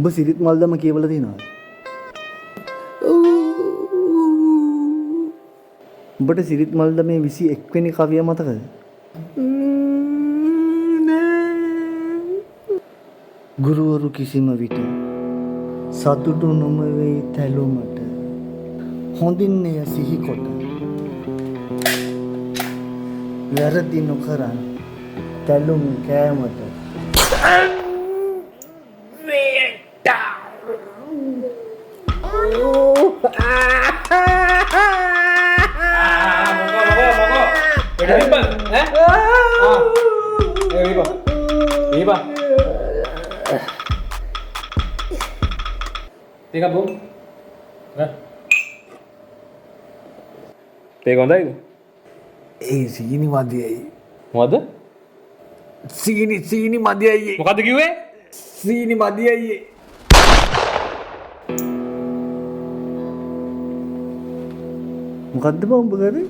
උඹ සිරිත් මල්දම කියවලා තියෙනවද? උඹට සිරිත් මල්දමේ 21 වෙනි කවිය මතකද? ගුරුවරු කිසිම විට සතුටු නොම වෙයි තැලුමට හොඳින් එය සිහිකොට වැරදි නොකරන් තැලුම් කෑමට Pega bom. Pega onde aí? ඒ සීනි මදියයි මොකද? සීනි මදියයි මොකද්ද කිව්වේ? සීනි මදියයි මොකද්ද බං උඹ කරේ?